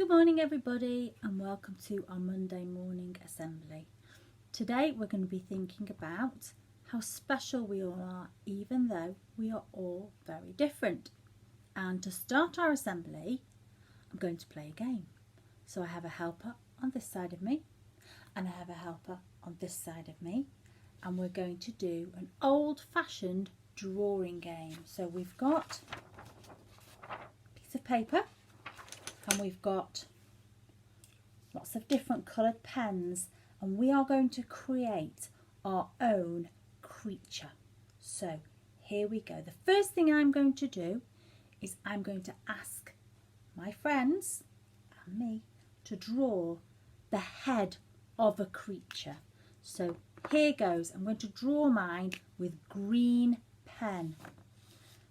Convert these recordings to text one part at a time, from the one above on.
Good morning everybody and welcome to our Monday morning assembly. Today we're going to be thinking about how special we all are even though we are all very different. And to start our assembly I'm going to play a game. So I have a helper on this side of me and I have a helper on this side of me, and we're going to do an old-fashioned drawing game. So we've got a piece of paper and we've got lots of different coloured pens, and we are going to create our own creature. So here we go. The first thing I'm going to do is I'm going to ask my friends and me to draw the head of a creature. So here goes. I'm going to draw mine with green pen.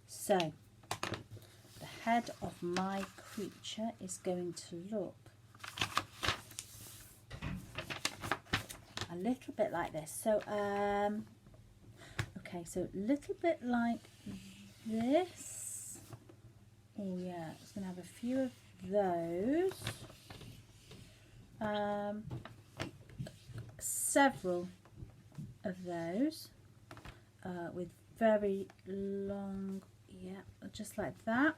So the head of my creature is going to look a little bit like this. So okay, so a little bit like this. Oh yeah, it's going to have a few of those. Several of those with very long, yeah, just like that.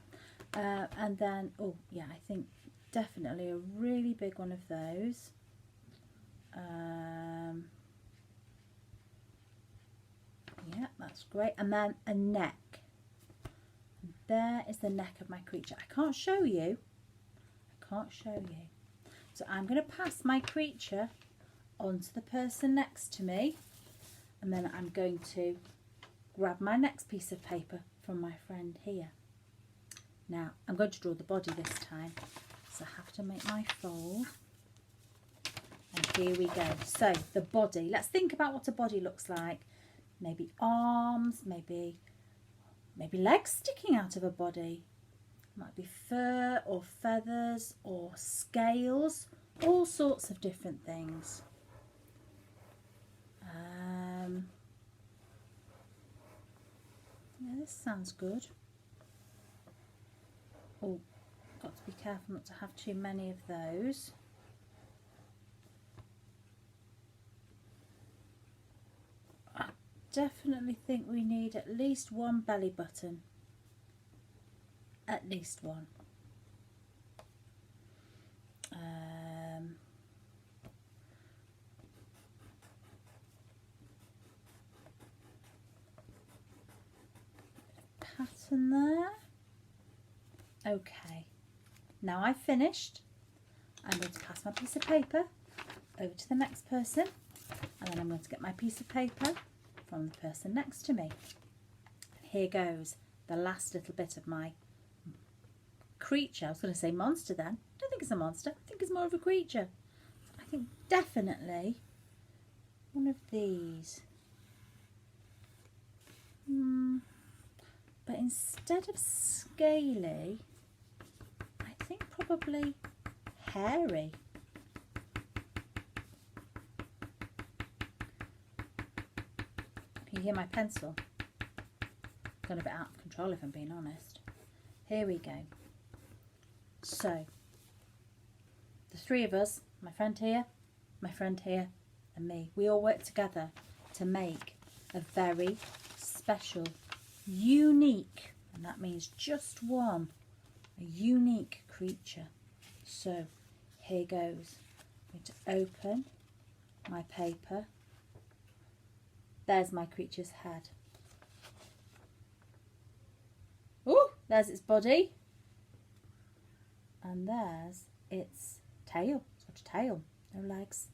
And then, oh yeah, I think definitely a really big one of those. Yeah, that's great. And then a neck. And there is the neck of my creature. I can't show you. So I'm going to pass my creature onto the person next to me, and then I'm going to grab my next piece of paper from my friend here. Now I'm going to draw the body this time, so I have to make my fold. And here we go. So the body, let's think about what a body looks like. Maybe arms, maybe legs sticking out of a body. Might be fur or feathers or scales, all sorts of different things. Yeah, this sounds good. Oh, got to be careful not to have too many of those. I definitely think we need at least one belly button. At least one. Pattern there. Okay, now I've finished. I'm going to pass my piece of paper over to the next person, and then I'm going to get my piece of paper from the person next to me. Here goes the last little bit of my creature. I was going to say monster then. I don't think it's a monster. I think it's more of a creature. I think definitely one of these. But instead of scaly, I think probably hairy. Can you hear my pencil? Got a bit out of control if I'm being honest. Here we go. So, the three of us, my friend here, and me, we all work together to make a very special, unique, and that means just one, a unique creature. So, here goes. I'm going to open my paper. There's my creature's head. Oh, there's its body. And there's its tail. It's got a tail, no legs.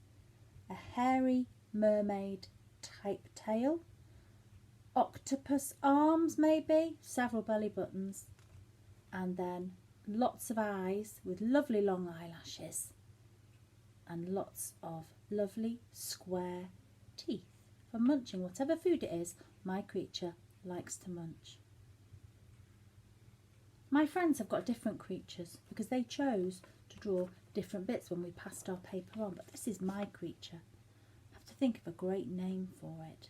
A hairy mermaid type tail. Octopus arms maybe, several belly buttons. And then lots of eyes with lovely long eyelashes. And lots of lovely square teeth for munching whatever food it is my creature likes to munch. My friends have got different creatures because they chose to draw different bits when we passed our paper on, but this is my creature. I have to think of a great name for it.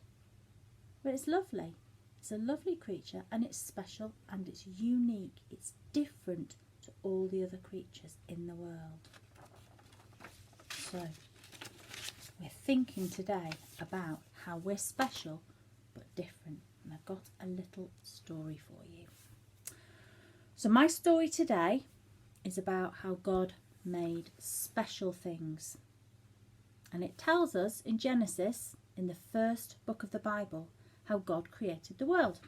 But it's lovely. It's a lovely creature and it's special and it's unique. It's different to all the other creatures in the world. So, we're thinking today about how we're special but different. And I've got a little story for you. So my story today is about how God made special things. And it tells us in Genesis, in the first book of the Bible, how God created the world.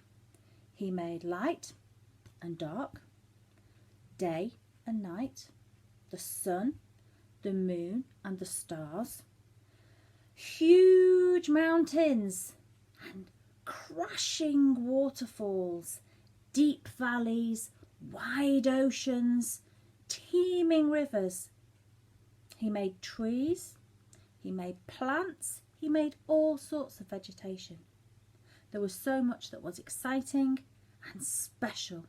He made light and dark, day and night, the sun, the moon and the stars, huge mountains and crashing waterfalls, deep valleys, wide oceans, teeming rivers. He made trees, he made plants, he made all sorts of vegetation. There was so much that was exciting and special.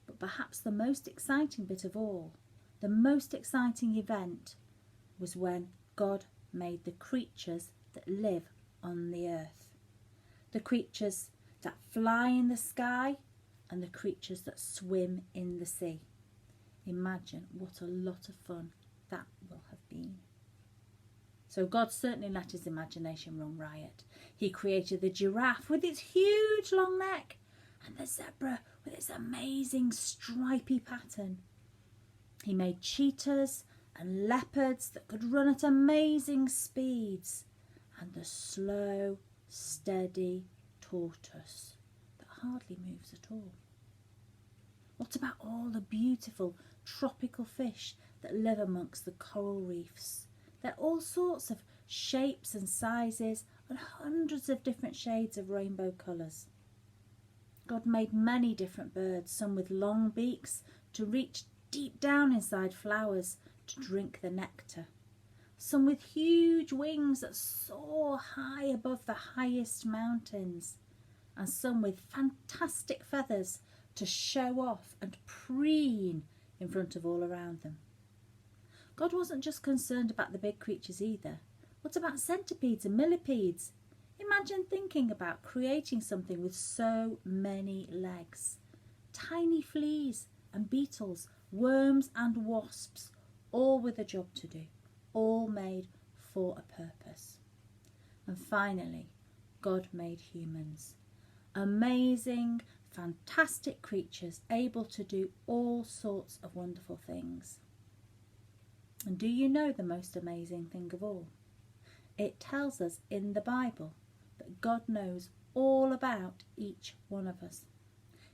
But perhaps the most exciting bit of all, the most exciting event, was when God made the creatures that live on the earth. The creatures that fly in the sky and the creatures that swim in the sea. Imagine what a lot of fun that will have been. So God certainly let his imagination run riot. He created the giraffe with its huge long neck and the zebra with its amazing stripy pattern. He made cheetahs and leopards that could run at amazing speeds, and the slow, steady tortoise that hardly moves at all. What about all the beautiful tropical fish that live amongst the coral reefs? They're all sorts of shapes and sizes and hundreds of different shades of rainbow colours. God made many different birds, some with long beaks to reach deep down inside flowers to drink the nectar, some with huge wings that soar high above the highest mountains, and some with fantastic feathers to show off and preen in front of all around them. God wasn't just concerned about the big creatures either. What about centipedes and millipedes? Imagine thinking about creating something with so many legs. Tiny fleas and beetles, worms and wasps, all with a job to do, all made for a purpose. And finally, God made humans. Amazing, fantastic creatures able to do all sorts of wonderful things. And do you know the most amazing thing of all? It tells us in the Bible that God knows all about each one of us.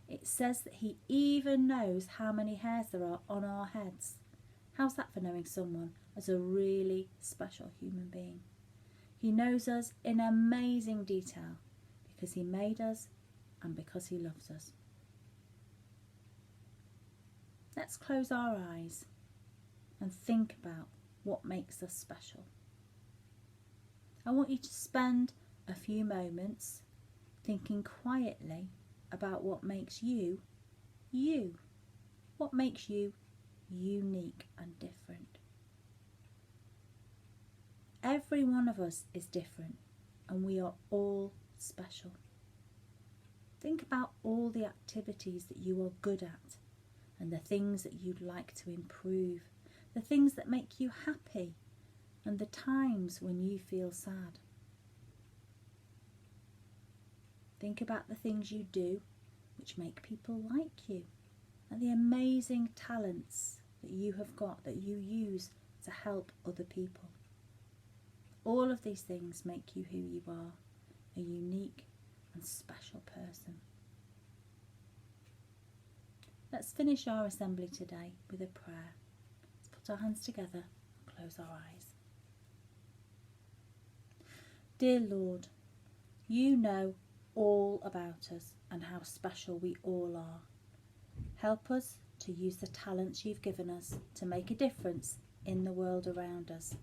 It says that he even knows how many hairs there are on our heads. How's that for knowing someone as a really special human being? He knows us in amazing detail because he made us and because he loves us. Let's close our eyes and think about what makes us special. I want you to spend a few moments thinking quietly about what makes you, you. What makes you unique and different. Every one of us is different and we are all special. Think about all the activities that you are good at and the things that you'd like to improve, the things that make you happy and the times when you feel sad. Think about the things you do which make people like you and the amazing talents that you have got that you use to help other people. All of these things make you who you are, a unique and special person. Let's finish our assembly today with a prayer. Let's put our hands together and close our eyes. Dear Lord, you know all about us and how special we all are. Help us to use the talents you've given us to make a difference in the world around us.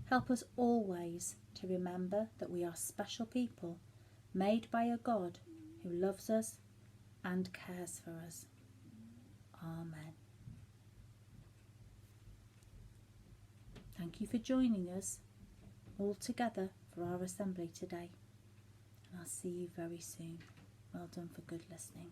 Help us always to remember that we are special people made by a God who loves us and cares for us. Amen. Thank you for joining us all together for our assembly today. And I'll see you very soon. Well done for good listening.